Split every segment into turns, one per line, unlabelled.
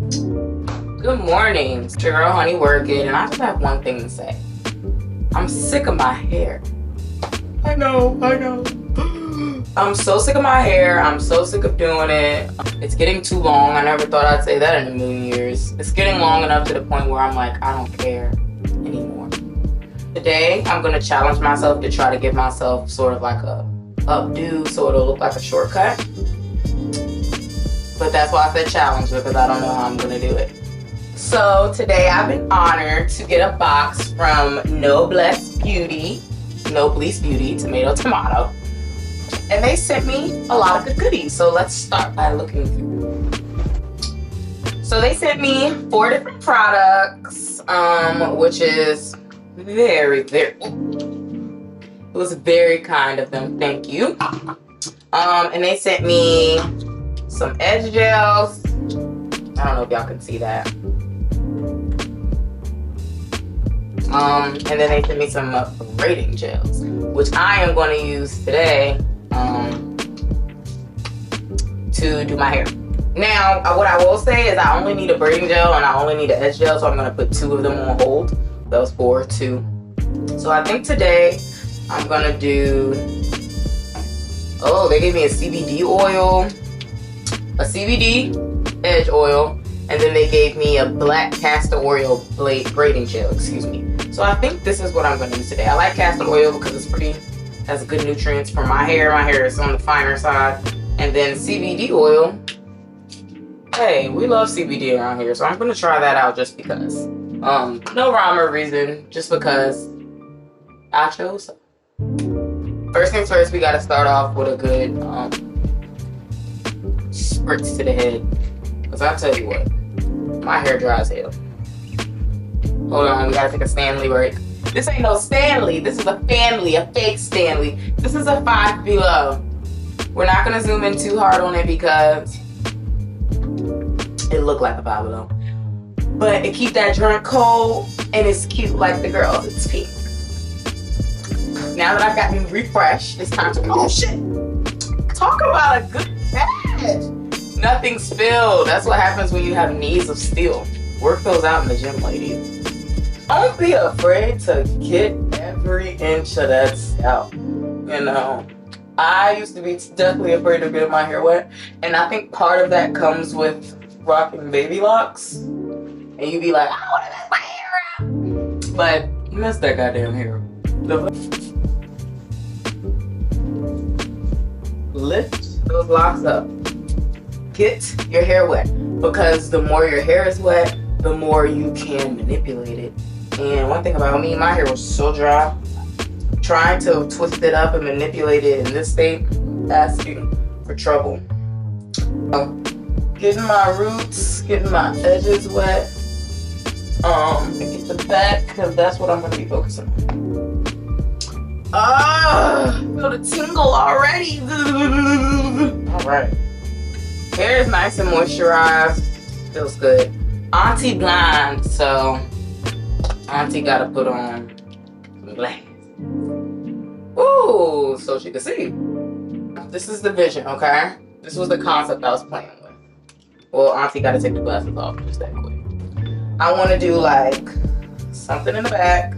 Good morning, it's your girl Honey Working, and I just have one thing to say. I'm sick of my hair. I know. I'm so sick of my hair. I'm so sick of doing it. It's getting too long. I never thought I'd say that in a million years. It's getting long enough to the point where I'm like, I don't care anymore. Today, I'm gonna challenge myself to try to give myself sort of like a updo so it'll look like a shortcut. But that's why I said challenge, because I don't know how I'm gonna do it. So today I've been honored to get a box from Noblesse Beauty, tomato. And they sent me a lot of good goodies. So let's start by looking through. So they sent me 4 different products, which is it was very kind of them. Thank you. And they sent me some edge gels. I don't know if y'all can see that. And then they sent me some braiding gels, which I am going to use today to do my hair. Now, what I will say is I only need a braiding gel and I only need an edge gel, so I'm going to put 2 of them on hold. Those 4, 2. So I think today I'm going to do, they gave me a CBD oil, a CBD edge oil, and then they gave me a black castor oil braiding gel, excuse me. So I think this is what I'm going to use today. I like castor oil because it's has good nutrients for my hair. My hair is on the finer side. And then CBD oil. Hey, we love CBD around here, so I'm going to try that out just because. No rhyme or reason, just because I chose so. First things first, we got to start off with a good spritz to the head. Because I'll tell you what, my hair dry as hell. Hold on, we gotta take a Stanley break. This ain't no Stanley. This is a fake Stanley. This is a 5 Below. We're not gonna zoom in too hard on it because it looked like a 5 Below. But it keeps that drink cold and it's cute like the girls. It's pink. Now that I've gotten refreshed, it's time to, oh shit! Talk about a good batch. Nothing spilled. That's what happens when you have knees of steel. Work those out in the gym, ladies. Don't be afraid to get every inch of that scalp. You know, I used to be definitely afraid of getting my hair wet, and I think part of that comes with rocking baby locks. And you be like, I want to mess my hair out, but you mess that goddamn hair. Lift those locks up. Get your hair wet, because the more your hair is wet, the more you can manipulate it. And one thing about me, my hair was so dry. Trying to twist it up and manipulate it in this state, asking for trouble. Getting my roots, getting my edges wet. And get the back, because that's what I'm going to be focusing on. Feel the tingle already. Alright. Hair is nice and moisturized. Feels good. Auntie blind, so Auntie gotta put on some glasses. Ooh, so she can see. This is the vision, okay? This was the concept I was playing with. Well, Auntie gotta take the glasses off just that quick. I want to do like something in the back.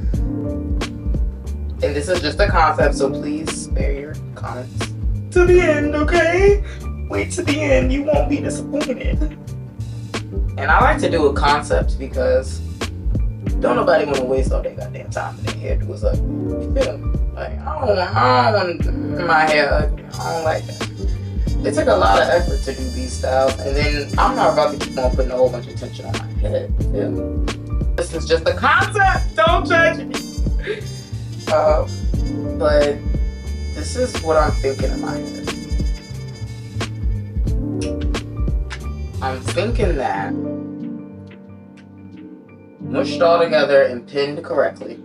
And this is just a concept, so please spare your comments to the end, okay? Wait to the end, you won't be disappointed. And I like to do a concept because don't nobody want to waste all their goddamn time in their hair. Do what's ugly. You feel me? Like, I don't want my hair ugly. I don't like that. It took a lot of effort to do these styles, and then I'm not about to keep on putting a whole bunch of tension on my head. You feel me? This is just a concept. Don't judge me. But this is what I'm thinking in my head. I'm thinking that mushed all together and pinned correctly,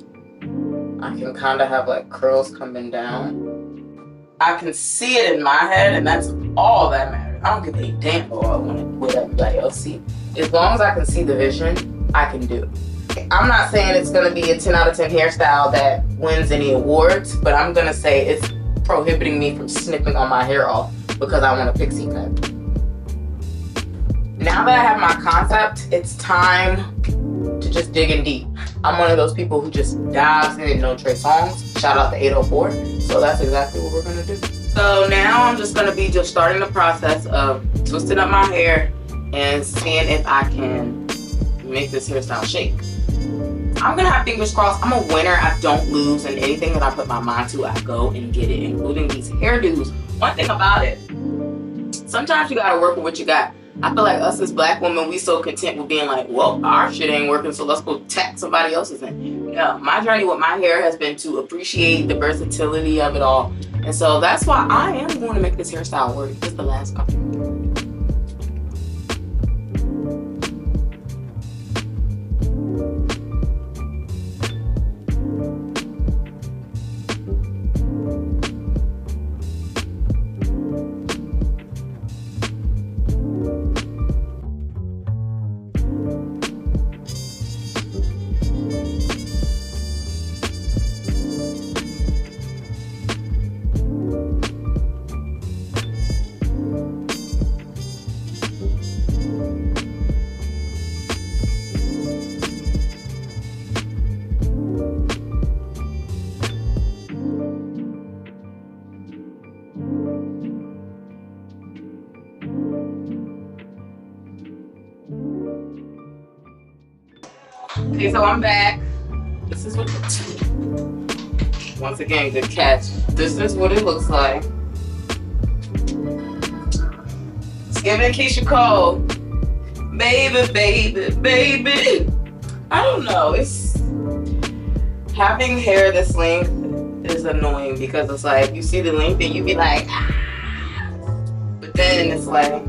I can kind of have like curls coming down. I can see it in my head, and that's all that matters. I don't give a damn what everybody else sees. As long as I can see the vision, I can do it. I'm not saying it's going to be a 10 out of 10 hairstyle that wins any awards, but I'm going to say it's prohibiting me from snipping all my hair off because I want a pixie cut. Now that I have my concept, it's time to just dig in deep. I'm one of those people who just dives in and no Trey songs. Shout out to 804. So that's exactly what we're gonna do. So now I'm just gonna be just starting the process of twisting up my hair and seeing if I can make this hairstyle shake. I'm gonna have fingers crossed. I'm a winner. I don't lose, and anything that I put my mind to, I go and get it, including these hairdos. One thing about it, sometimes you gotta work with what you got. I feel like us as black women, we so content with being like, well, our shit ain't working, so let's go tack somebody else's in. Yeah, my journey with my hair has been to appreciate the versatility of it all. And so that's why I am going to make this hairstyle work. This is the last couple. Okay, so I'm back. This is what, once again, good catch. This is what it looks like. It's giving Keisha Cole. Baby, baby, baby. I don't know, it's, having hair this length is annoying because it's like, you see the length and you be like, ah. But then it's like,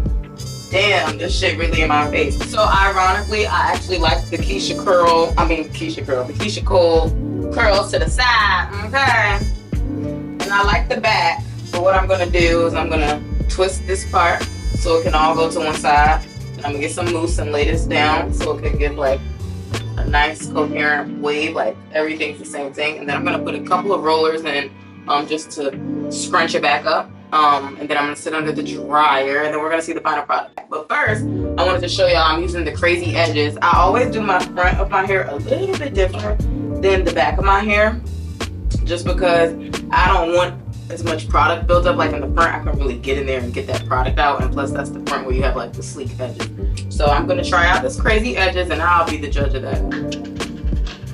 damn, this shit really in my face. So ironically, I actually like the the Keisha Cole curls to the side, okay? And I like the back. So what I'm gonna do is I'm gonna twist this part so it can all go to one side. And I'm gonna get some mousse and lay this down so it can give like a nice coherent wave, like everything's the same thing. And then I'm gonna put a couple of rollers in just to scrunch it back up. And then I'm gonna sit under the dryer and then we're gonna see the final product. But first, I wanted to show y'all I'm using the crazy edges. I always do my front of my hair a little bit different than the back of my hair, just because I don't want as much product built up. Like in the front, I can really get in there and get that product out, and plus that's the front where you have like the sleek edges. So I'm gonna try out this crazy edges and I'll be the judge of that.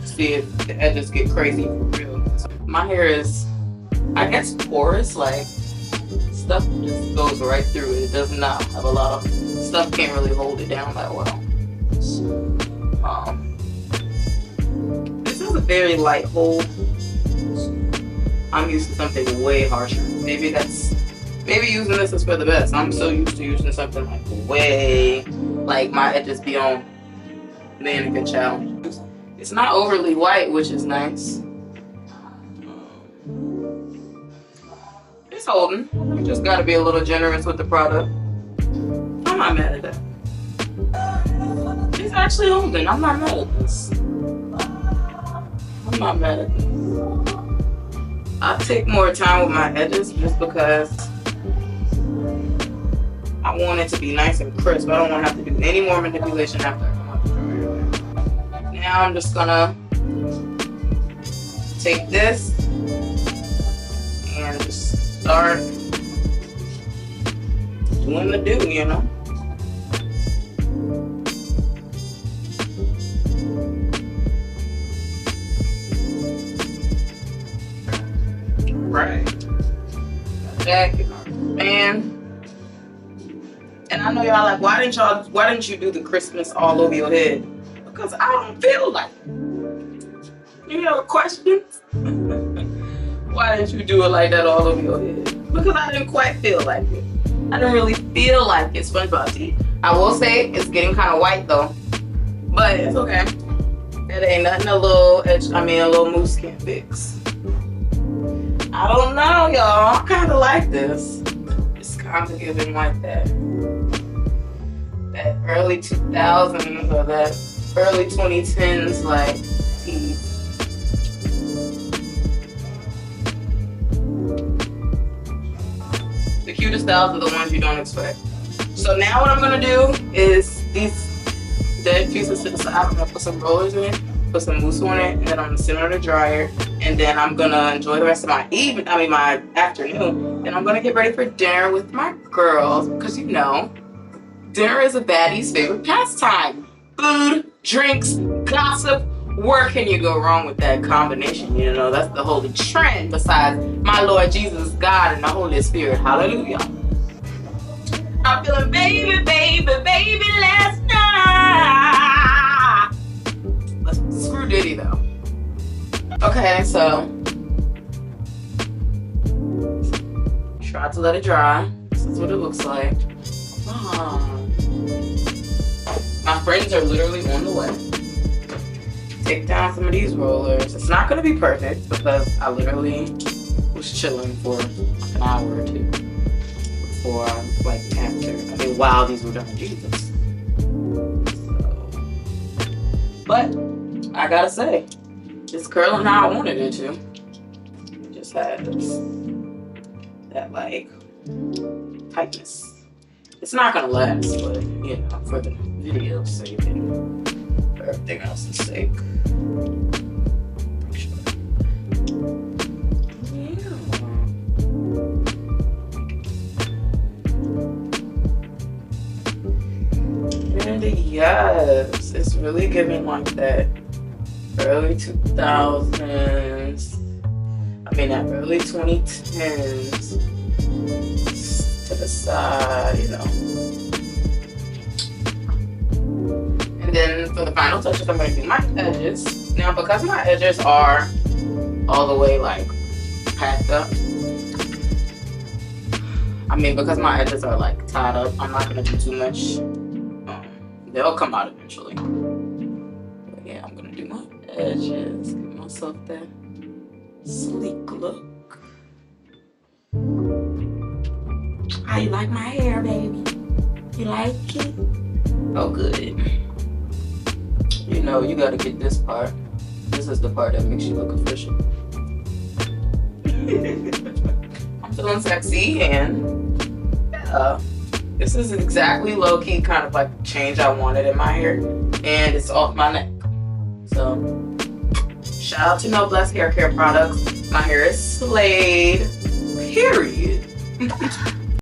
See if the edges get crazy for real. So my hair is, I guess, porous, like stuff just goes right through it. It does not have a lot of stuff, can't really hold it down that well. This is a very light hold. I'm used to something way harsher. Maybe using this is for the best. I'm so used to using something like way, like my edges be on mannequin challenge. It's not overly white, which is nice. It's holding. You just gotta be a little generous with the product. I'm not mad at that. It's actually holding. I'm not mad at this. I'm not mad at this. I take more time with my edges just because I want it to be nice and crisp. I don't want to have to do any more manipulation after I come out the dryer. Now I'm just gonna take this and just start doing the do, you know? Right. Got that, and I know y'all like, why didn't you do the crispness all over your head? Because I don't feel like it. You have questions? Why didn't you do it like that all over your head? Because I didn't quite feel like it. I didn't really feel like it, SpongeBob tea. I will say it's getting kind of white though, but it's okay. It ain't nothing a little mousse can't fix. I don't know, y'all. I kind of like this. It's kind of giving like that early 2000s or that early 2010s like tease. The cutest styles are the ones you don't expect. So now what I'm gonna do is these dead pieces to the side. I'm gonna put some rollers in it, put some mousse on it, and then I'm gonna sit on the dryer. And then I'm gonna enjoy the rest of my my afternoon. And I'm gonna get ready for dinner with my girls, because you know, dinner is a baddie's favorite pastime. Food, drinks, gossip. Where can you go wrong with that combination? You know, that's the holy trend besides my Lord Jesus, God, and the Holy Spirit. Hallelujah. I'm feeling baby, baby, baby last night. Let's screw Diddy though. Okay, so try to let it dry. This is what it looks like. My friends are literally on the way. Take down some of these rollers. It's not gonna be perfect because I literally was chilling for an hour or two before while these were done. Jesus. So, but I gotta say, it's curling how I wanted it to. It just has that like tightness. It's not gonna last, but you know, for the video's sake and for everything else's sake. And yes, it's really giving like that early 2000s. I mean that early 2010s to the side, you know. And then for the final touches, I'm going to do my edges. Now, because my edges are all the way like packed up, because my edges are like tied up, I'm not going to do too much. They'll come out eventually. But yeah, I'm going to do my edges, give myself that sleek look. How you like my hair, baby? You like it? Oh, good. You know, you gotta get this part. This is the part that makes you look official. I'm feeling sexy, and yeah, this is exactly low-key kind of like change I wanted in my hair, and it's off my neck. So, shout out to Noblesse hair care products. My hair is slayed, period.